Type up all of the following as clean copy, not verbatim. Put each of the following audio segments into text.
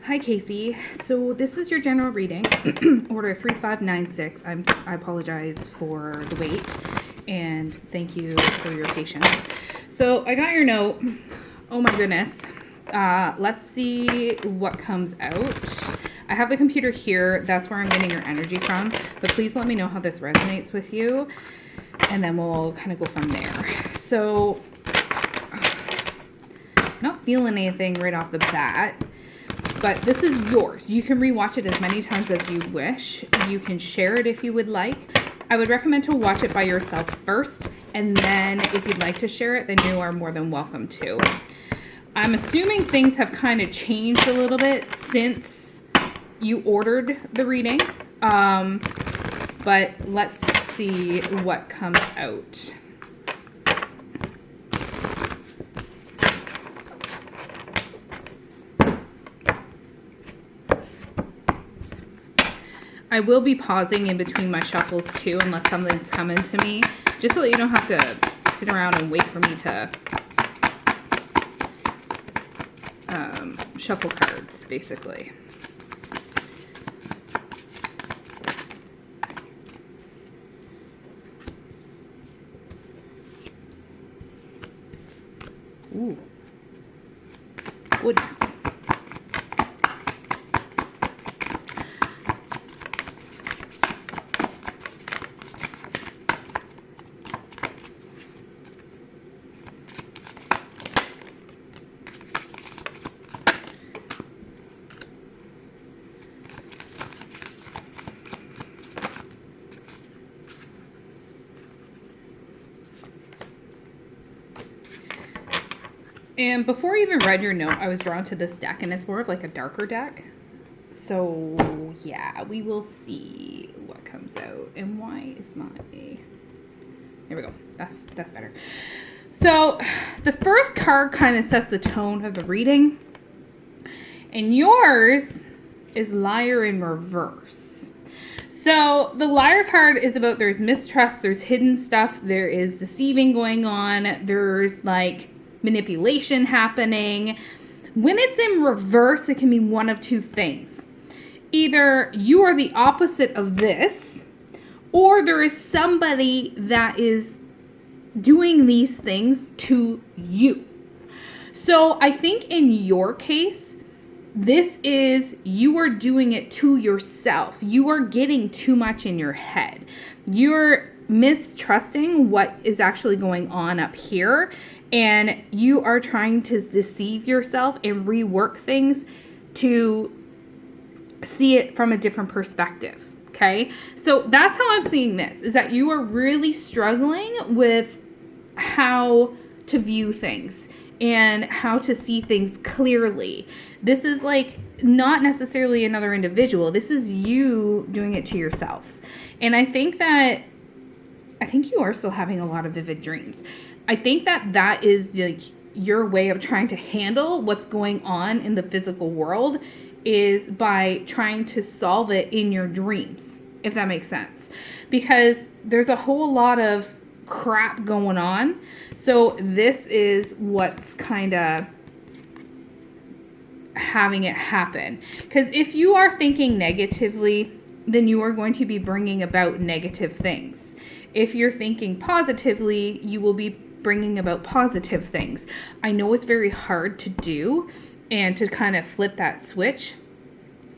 Hi, Casey. So this is your general reading, order 3596. I apologize for the wait, and thank you for your patience. So I got your note. Oh my goodness. Let's see what comes out. I have the computer here. That's where I'm getting your energy from. But please let me know how this resonates with you, and then we'll kind of go from there. So, not feeling anything right off the bat. But this is yours. You can rewatch it as many times as you wish. You can share it if you would like. I would recommend to watch it by yourself first, and then if you'd like to share it, then you are more than welcome to. I'm assuming things have kind of changed a little bit since you ordered the reading, but let's see what comes out. I will be pausing in between my shuffles too, unless something's coming to me, just so that you don't have to sit around and wait for me to shuffle cards, basically. Ooh. Goodness. And before I even read your note, I was drawn to this deck, and it's more of like a darker deck. So, yeah, we will see what comes out. And why is my... There we go. That's better. So, the first card kind of sets the tone of the reading. And yours is Liar in Reverse. So, the Liar card is about there's mistrust, there's hidden stuff, there is deceiving going on, there's like manipulation happening. When it's in reverse, it can be one of two things. Either you are the opposite of this, or there is somebody that is doing these things to you. So I think in your case, this is you are doing it to yourself. You are getting too much in your head. You're mistrusting what is actually going on up here, and you are trying to deceive yourself and rework things to see it from a different perspective. Okay, so that's how I'm seeing this, is that you are really struggling with how to view things and how to see things clearly. This is like not necessarily another individual. This is you doing it to yourself. And I think you are still having a lot of vivid dreams. I think that is like your way of trying to handle what's going on in the physical world is by trying to solve it in your dreams, if that makes sense. Because there's a whole lot of crap going on. So this is what's kind of having it happen. Because if you are thinking negatively, then you are going to be bringing about negative things. If you're thinking positively, you will be bringing about positive things. I know it's very hard to do and to kind of flip that switch,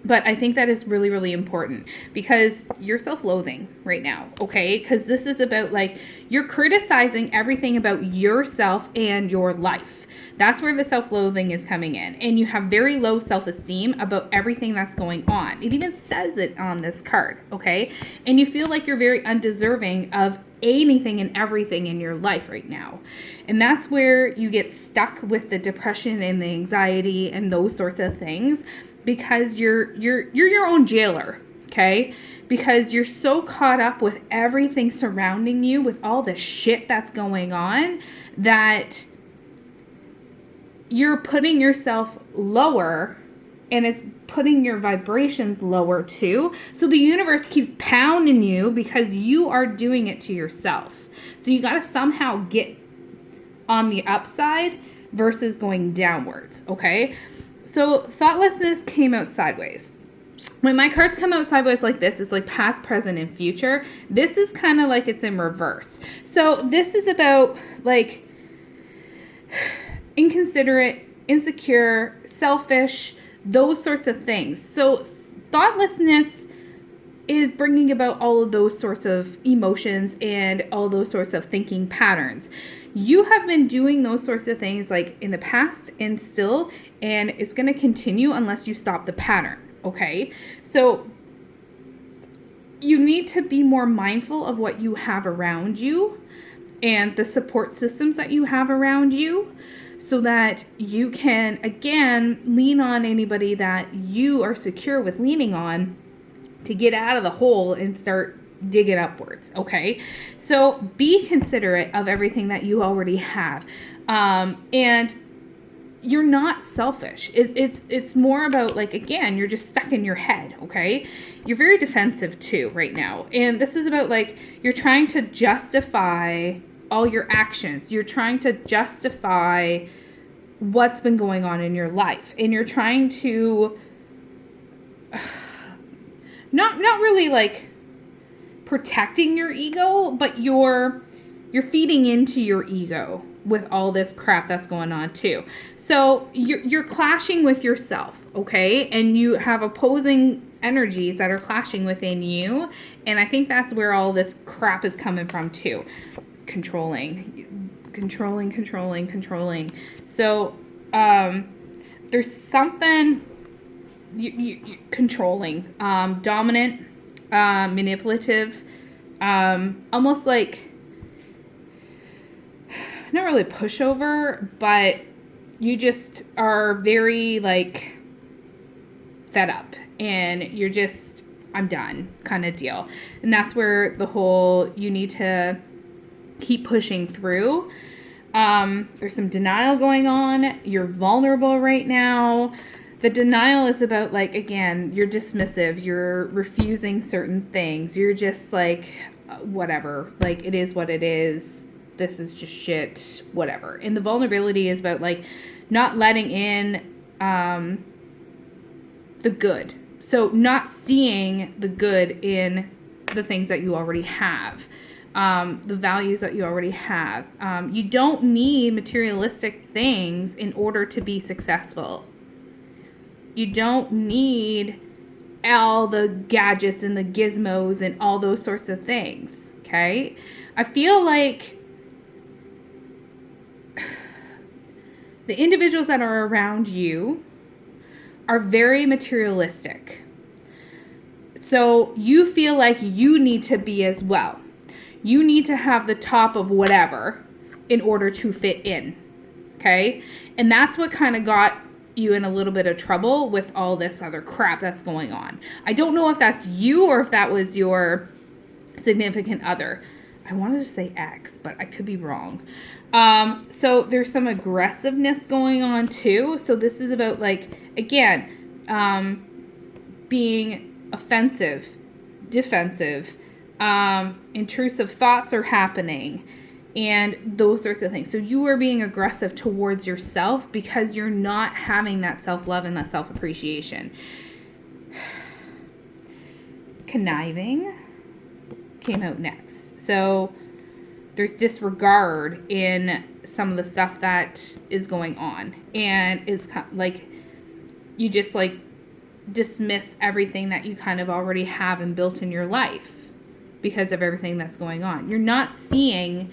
but I think that is really, really important because you're self-loathing right now, okay? Because this is about like you're criticizing everything about yourself and your life. That's where the self-loathing is coming in. And you have very low self-esteem about everything that's going on. It even says it on this card, okay? And you feel like you're very undeserving of anything and everything in your life right now. And that's where you get stuck with the depression and the anxiety and those sorts of things because you're your own jailer, okay? Because you're so caught up with everything surrounding you, with all the shit that's going on, that you're putting yourself lower, and it's putting your vibrations lower too. So the universe keeps pounding you because you are doing it to yourself. So you got to somehow get on the upside versus going downwards, okay? So thoughtlessness came out sideways. When my cards come out sideways like this, it's like past, present, and future. This is kind of like it's in reverse. So this is about like inconsiderate, insecure, selfish, those sorts of things. So thoughtlessness is bringing about all of those sorts of emotions and all those sorts of thinking patterns. You have been doing those sorts of things like in the past and still, and it's going to continue unless you stop the pattern. Okay, so you need to be more mindful of what you have around you and the support systems that you have around you so that you can, again, lean on anybody that you are secure with leaning on to get out of the hole and start digging upwards. Okay, so be considerate of everything that you already have. And you're not selfish. It's more about like, again, you're just stuck in your head, okay? You're very defensive too right now. And this is about like, you're trying to justify all your actions. You're trying to justify what's been going on in your life. And you're trying to not really like protecting your ego, but you're feeding into your ego with all this crap that's going on too. So you're clashing with yourself, okay? And you have opposing energies that are clashing within you. And I think that's where all this crap is coming from too. Controlling. So there's something you controlling, dominant, manipulative, almost like not really pushover, but you just are very like fed up and you're just, I'm done kind of deal. And that's where the whole, you need to keep pushing through. There's some denial going on. You're vulnerable right now. The denial is about like, again, you're dismissive. You're refusing certain things. You're just like, whatever, like it is what it is. This is just shit, whatever. And the vulnerability is about like not letting in the good. So not seeing the good in the things that you already have, the values that you already have. You don't need materialistic things in order to be successful. You don't need all the gadgets and the gizmos and all those sorts of things, okay? I feel like the individuals that are around you are very materialistic. So you feel like you need to be as well. You need to have the top of whatever in order to fit in, okay? And that's what kind of got you in a little bit of trouble with all this other crap that's going on. I don't know if that's you or if that was your significant other. I wanted to say ex, but I could be wrong. So there's some aggressiveness going on too. So this is about like, again, being offensive, defensive, intrusive thoughts are happening and those sorts of things. So you are being aggressive towards yourself because you're not having that self-love and that self-appreciation. Conniving came out next. So there's disregard in some of the stuff that is going on, and it's like you just like dismiss everything that you kind of already have and built in your life because of everything that's going on. You're not seeing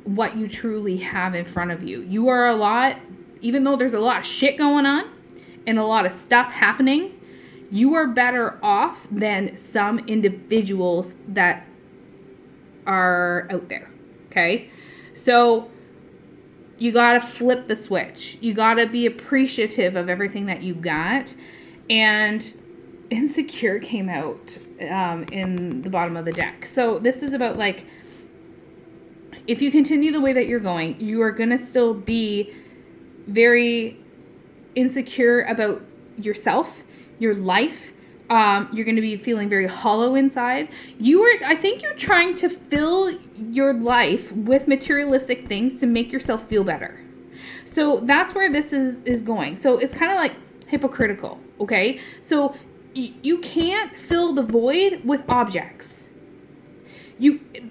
what you truly have in front of you. You are a lot, even though there's a lot of shit going on and a lot of stuff happening, you are better off than some individuals that are out there, okay? So you gotta flip the switch. You gotta be appreciative of everything that you got. And insecure came out in the bottom of the deck. So this is about like, if you continue the way that you're going, you are gonna still be very insecure about yourself, your life. You're going to be feeling very hollow inside. I think you're trying to fill your life with materialistic things to make yourself feel better. So that's where this is going. So it's kind of like hypocritical, okay? So you can't fill the void with objects.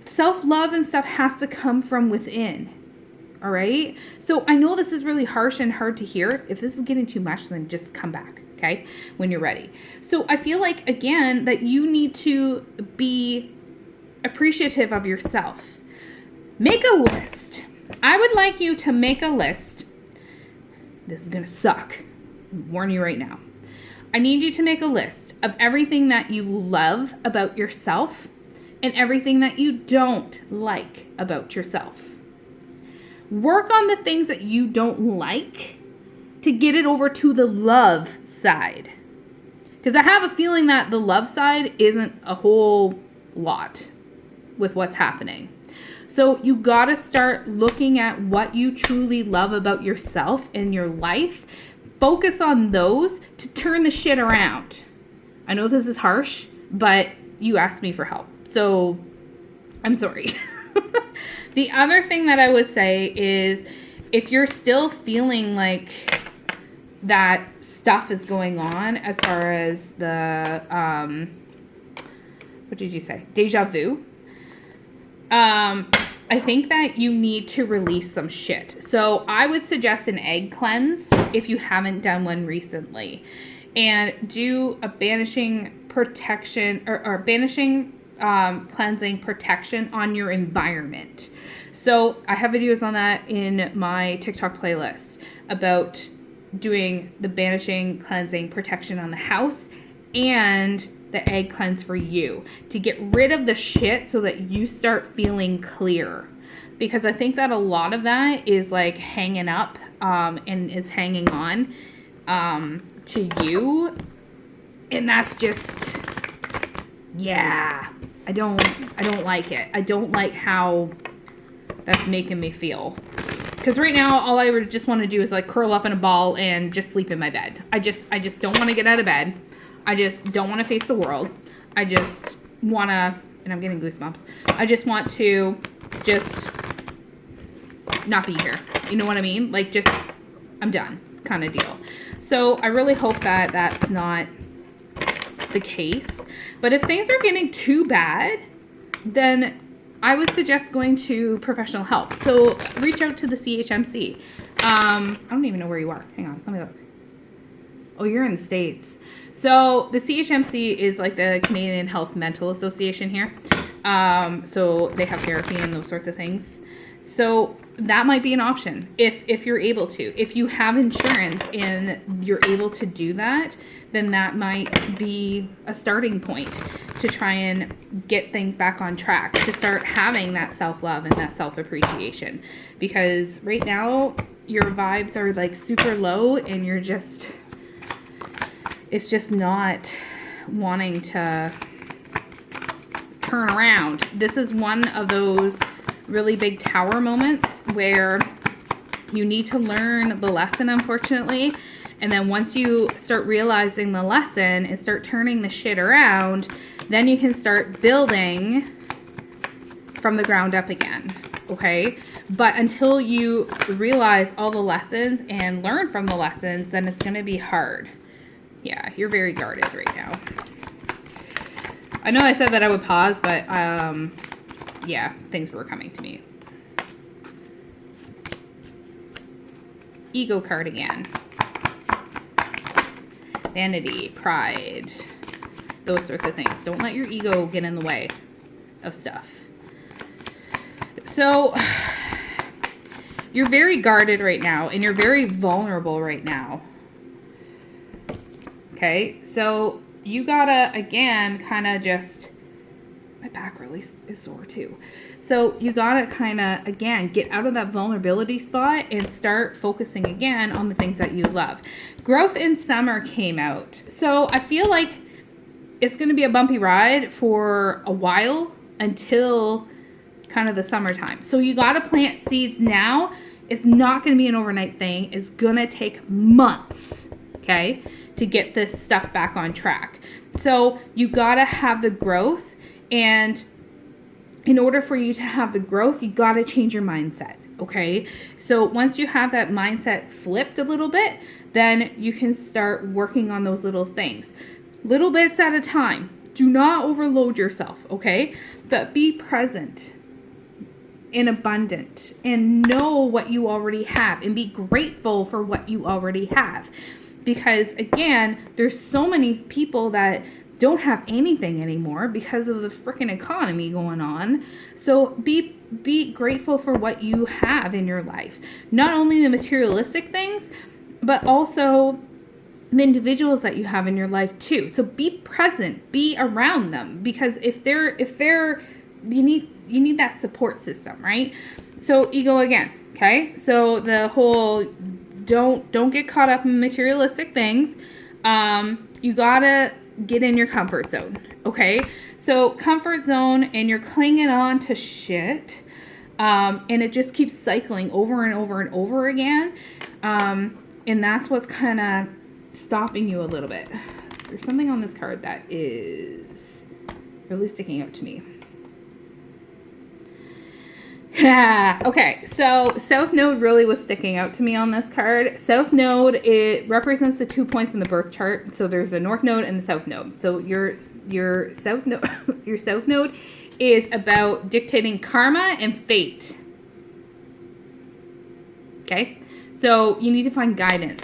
Self-love and stuff has to come from within. All right? So I know this is really harsh and hard to hear. If this is getting too much, then just come back, okay? When you're ready. So I feel like, again, that you need to be appreciative of yourself. Make a list. I would like you to make a list. This is gonna suck. I'm warning you right now. I need you to make a list of everything that you love about yourself and everything that you don't like about yourself. Work on the things that you don't like to get it over to the love side. Because I have a feeling that the love side isn't a whole lot with what's happening. So you gotta start looking at what you truly love about yourself in your life. Focus on those to turn the shit around. I know this is harsh, but you asked me for help. So I'm sorry. The other thing that I would say is if you're still feeling like that stuff is going on as far as the, what did you say? Deja vu. I think that you need to release some shit. So I would suggest an egg cleanse if you haven't done one recently. And do a banishing protection or banishing cleansing protection on your environment. So I have videos on that in my TikTok playlist about doing the banishing cleansing protection on the house and the egg cleanse for you to get rid of the shit so that you start feeling clear. Because I think that a lot of that is like hanging up and is hanging on to you. And that's just, yeah, I don't like it. I don't like how that's making me feel. Because right now, all I would just want to do is like curl up in a ball and just sleep in my bed. I just don't want to get out of bed. I just don't want to face the world. I just want to, and I'm getting goosebumps. I just want to just not be here. You know what I mean? Like just, I'm done kind of deal. So I really hope that that's not the case. But if things are getting too bad, then I would suggest going to professional help. So reach out to the CHMC. I don't even know where you are. Hang on, let me look. Oh, you're in the States. So the CHMC is like the Canadian Health Mental Association here. So they have therapy and those sorts of things. So that might be an option if you're able to. If you have insurance and you're able to do that, then that might be a starting point to try and get things back on track, to start having that self-love and that self-appreciation. Because right now your vibes are like super low and you're just, it's just not wanting to turn around. This is one of those really big tower moments where you need to learn the lesson, unfortunately. And then once you start realizing the lesson and start turning the shit around, then you can start building from the ground up again, okay? But until you realize all the lessons and learn from the lessons, then it's gonna be hard. Yeah, you're very guarded right now. I know I said that I would pause, but yeah, things were coming to me. Ego card again. Vanity, pride, those sorts of things. Don't let your ego get in the way of stuff. So you're very guarded right now and you're very vulnerable right now. Okay, so you gotta, again, kind of just, my back really is sore too. So you gotta kind of, again, get out of that vulnerability spot and start focusing again on the things that you love. Growth in Summer came out. So I feel like it's gonna be a bumpy ride for a while until kind of the summertime. So you gotta plant seeds now. It's not gonna be an overnight thing. It's gonna take months, okay, to get this stuff back on track. So you gotta have the growth, and in order for you to have the growth, you gotta change your mindset. okay? So once you have that mindset flipped a little bit, then you can start working on those little things. Little bits at a time. Do not overload yourself, okay? But be present and abundant and know what you already have and be grateful for what you already have. Because again, there's so many people that don't have anything anymore because of the freaking economy going on. So be grateful for what you have in your life. Not only the materialistic things, but also the individuals that you have in your life too. So be present, be around them, because if they're you need that support system, right? So ego again, okay? So the whole don't get caught up in materialistic things. You gotta get in your comfort zone, okay? So comfort zone, and you're clinging on to shit, and it just keeps cycling over and over and over again, and that's what's kind of stopping you a little bit. There's something on this card that is really sticking out to me. Yeah, okay, so South Node really was sticking out to me on this card. South Node, it represents the 2 points in the birth chart. So there's the North Node and the South Node. So your South Node your South Node is about dictating karma and fate. Okay? So you need to find guidance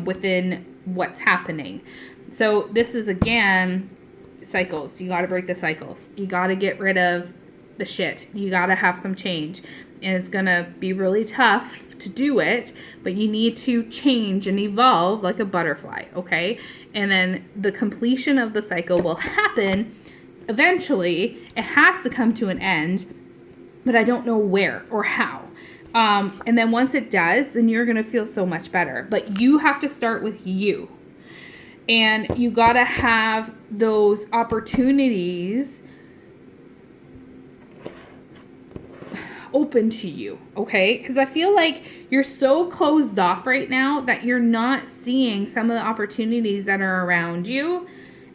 within what's happening. So this is again cycles. You got to break the cycles. You got to get rid of the shit. You gotta have some change, and it's gonna be really tough to do it, but you need to change and evolve like a butterfly, okay? And then the completion of the cycle will happen eventually. It has to come to an end, but I don't know where or how. And then once it does, then you're gonna feel so much better. But you have to start with you, and you gotta have those opportunities open to you, okay? Because I feel like you're so closed off right now that you're not seeing some of the opportunities that are around you,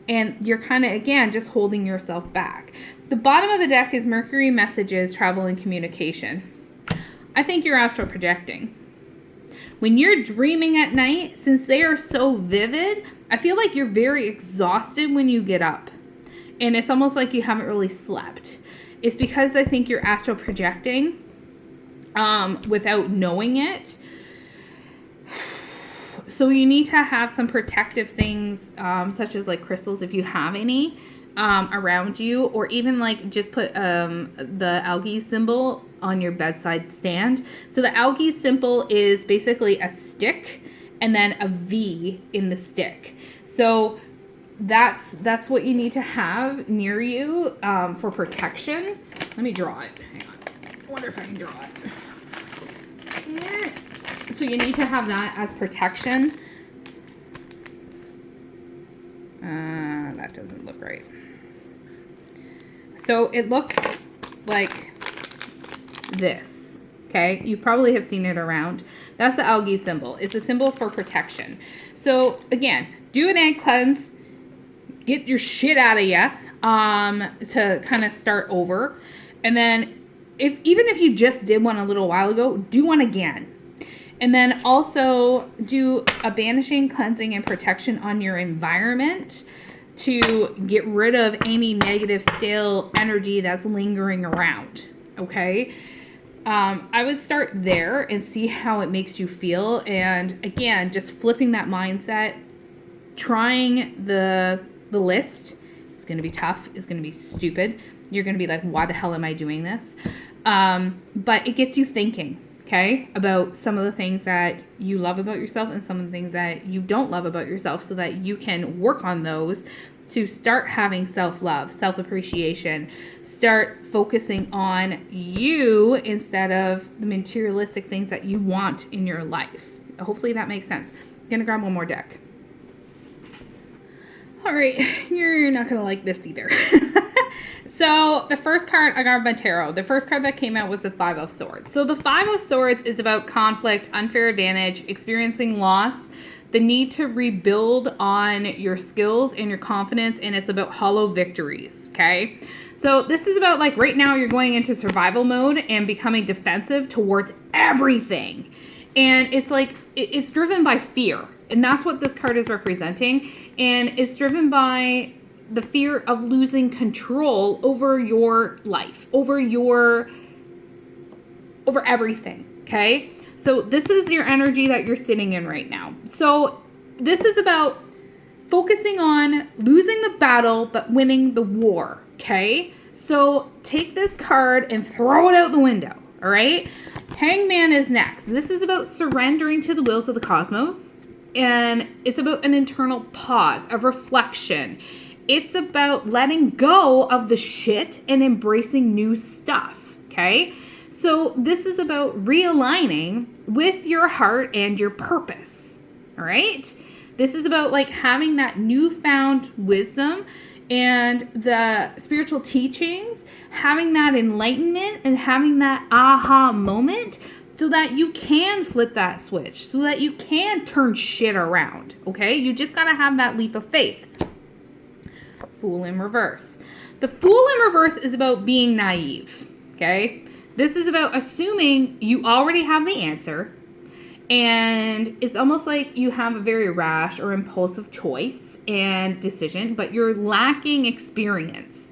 and you're kind of, again, just holding yourself back. The bottom of the deck is Mercury, messages, travel, and communication. I think you're astral projecting. When you're dreaming at night, since they are so vivid, I feel like you're very exhausted when you get up, and it's almost like you haven't really slept. It's because I think you're astral projecting without knowing it. So you need to have some protective things, such as like crystals, if you have any, around you, or even like just put the algae symbol on your bedside stand. So the algae symbol is basically a stick and then a V in the stick. So that's what you need to have near you for protection. Let me draw it. Hang on. I wonder if I can draw it. So you need to have that as protection. That doesn't look right. So it looks like this. Okay, you probably have seen it around. That's the algae symbol. It's a symbol for protection. So again, do an egg cleanse. Get your shit out of you to kind of start over. And then even if you just did one a little while ago, do one again. And then also do a banishing, cleansing, and protection on your environment to get rid of any negative, stale energy that's lingering around, okay? I would start there and see how it makes you feel. And again, just flipping that mindset, trying the list. It's going to be tough. It's going to be stupid. You're going to be like, why the hell am I doing this? But it gets you thinking, okay, about some of the things that you love about yourself and some of the things that you don't love about yourself, so that you can work on those to start having self-love, self-appreciation, start focusing on you instead of the materialistic things that you want in your life. Hopefully that makes sense. I'm going to grab one more deck. All right, you're not going to like this either. So the first card I got by tarot, the first card that came out was the Five of Swords. So the Five of Swords is about conflict, unfair advantage, experiencing loss, the need to rebuild on your skills and your confidence, and it's about hollow victories, okay? So this is about like right now you're going into survival mode and becoming defensive towards everything. And it's like, it's driven by fear. And that's what this card is representing. And it's driven by the fear of losing control over your life, over everything, okay? So this is your energy that you're sitting in right now. So this is about focusing on losing the battle but winning the war, okay? So take this card and throw it out the window, all right? Hangman is next. This is about surrendering to the wills of the cosmos, and it's about an internal pause, a reflection. It's about letting go of the shit and embracing new stuff, okay? So this is about realigning with your heart and your purpose, all right? This is about like having that newfound wisdom and the spiritual teachings, having that enlightenment and having that aha moment so that you can flip that switch, so that you can turn shit around, okay? You just gotta have that leap of faith. Fool in reverse. The Fool in reverse is about being naive, okay? This is about assuming you already have the answer, and it's almost like you have a very rash or impulsive choice and decision, but you're lacking experience,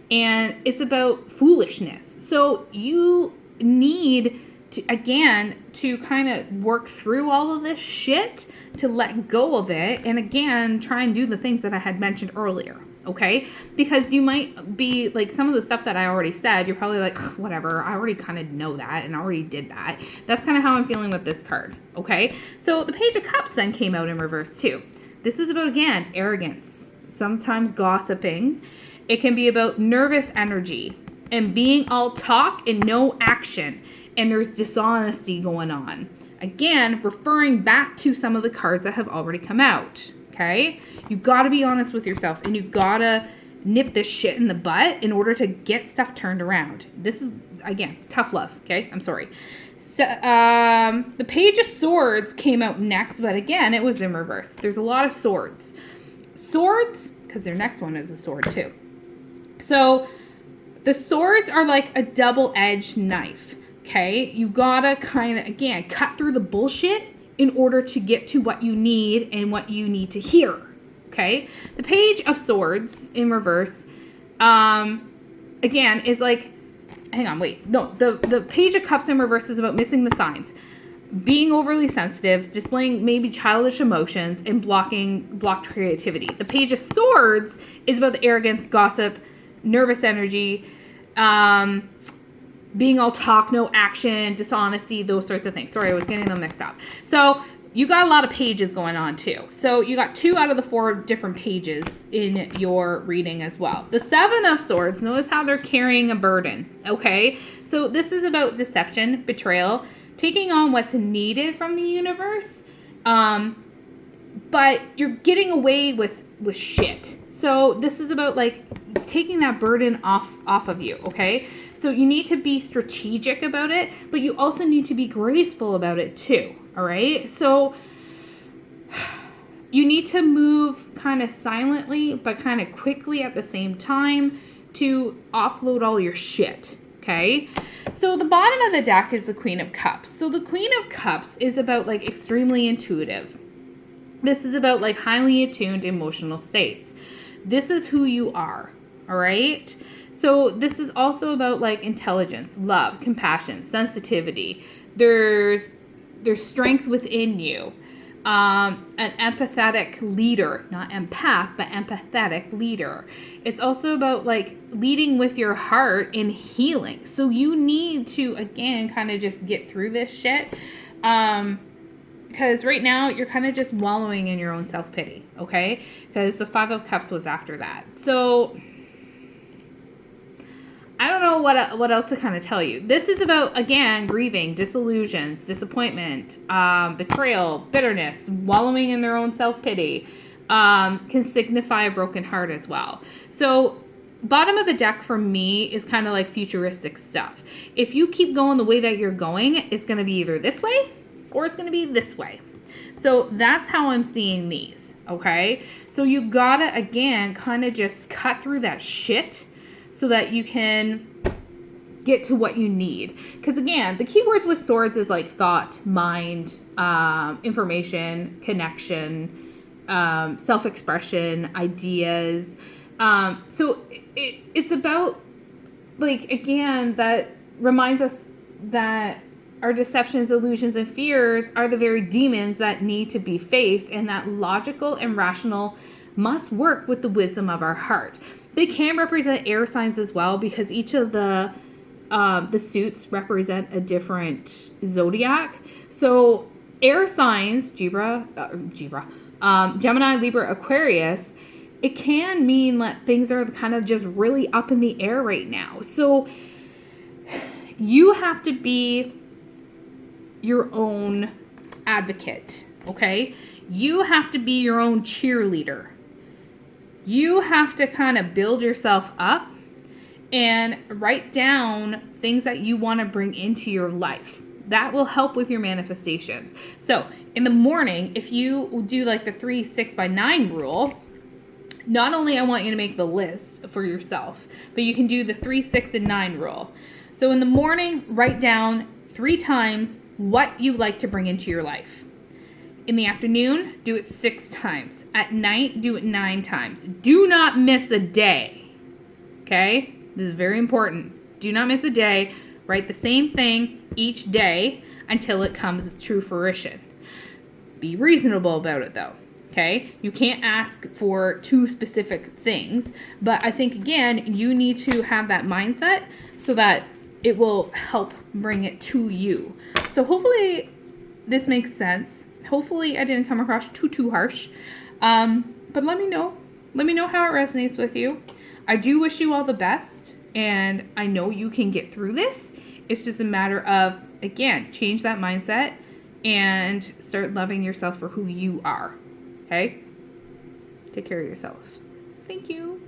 and it's about foolishness. So you need to, again, to kind of work through all of this shit, to let go of it, and again, try and do the things that I had mentioned earlier. Okay? Because you might be like, some of the stuff that I already said, you're probably like, whatever, I already kind of know that and I already did that. That's kind of how I'm feeling with this card. Okay? So the Page of Cups then came out in reverse too. This is about, again, arrogance, sometimes gossiping. It can be about nervous energy and being all talk and no action. And there's dishonesty going on. Again, referring back to some of the cards that have already come out. Okay? You gotta be honest with yourself, and you gotta nip this shit in the butt in order to get stuff turned around. This is, again, tough love, okay? I'm sorry. So, the Page of Swords came out next, but again, it was in reverse. There's a lot of swords. Swords, because their next one is a sword too. So, the swords are like a double-edged knife, okay? You gotta kind of, again, cut through the bullshit in order to get to what you need and what you need to hear, okay? The Page of Swords in reverse, again, is like, hang on, wait. No, the Page of Cups in reverse is about missing the signs, being overly sensitive, displaying maybe childish emotions, and blocked creativity. The Page of Swords is about the arrogance, gossip, nervous energy, being all talk, no action, dishonesty, those sorts of things. Sorry, I was getting them mixed up. So you got a lot of pages going on too. So you got 2 out of the 4 different pages in your reading as well. The 7 of Swords, notice how they're carrying a burden, okay? So this is about deception, betrayal, taking on what's needed from the universe, but you're getting away with shit. So this is about like taking that burden off of you, okay? So you need to be strategic about it, but you also need to be graceful about it too, all right? So you need to move kind of silently, but kind of quickly at the same time to offload all your shit, okay? So the bottom of the deck is the Queen of Cups. So the Queen of Cups is about like extremely intuitive. This is about like highly attuned emotional states. This is who you are, all right? So this is also about like intelligence, love, compassion, sensitivity. There's strength within you. An empathetic leader, not empath, but empathetic leader. It's also about like leading with your heart in healing. So you need to, again, kind of just get through this shit. Because right now you're kind of just wallowing in your own self-pity, okay? Because the 5 of Cups was after that. So I don't know what else to kind of tell you. This is about, again, grieving, disillusions, disappointment, betrayal, bitterness, wallowing in their own self-pity. Can signify a broken heart as well. So bottom of the deck for me is kind of like futuristic stuff. If you keep going the way that you're going, it's going to be either this way or it's going to be this way. So that's how I'm seeing these, okay? So you gotta, again, kind of just cut through that shit so that you can get to what you need. Because again, the keywords with swords is like thought, mind, information, connection, self-expression, ideas. So it's about, like, again, that reminds us that our deceptions, illusions, and fears are the very demons that need to be faced, and that logical and rational must work with the wisdom of our heart. But it can represent air signs as well, because each of the suits represent a different zodiac. So air signs, Gemini, Libra, Aquarius, it can mean that things are kind of just really up in the air right now. So you have to be your own advocate, okay? You have to be your own cheerleader. You have to kind of build yourself up and write down things that you want to bring into your life. That will help with your manifestations. So in the morning, if you do like the 3, 6 by 9 rule, not only I want you to make the list for yourself, but you can do the 3, 6, and 9 rule. So in the morning, write down 3 times what you like to bring into your life. In the afternoon, do it 6 times. At night, do it 9 times. Do not miss a day. Okay? This is very important. Do not miss a day. Write the same thing each day until it comes to fruition. Be reasonable about it though. Okay? You can't ask for too specific things, but I think again, you need to have that mindset so that it will help bring it to you. So hopefully this makes sense. Hopefully I didn't come across too harsh. But let me know. Let me know how it resonates with you. I do wish you all the best, and I know you can get through this. It's just a matter of, again, change that mindset and start loving yourself for who you are. Okay? Take care of yourselves. Thank you.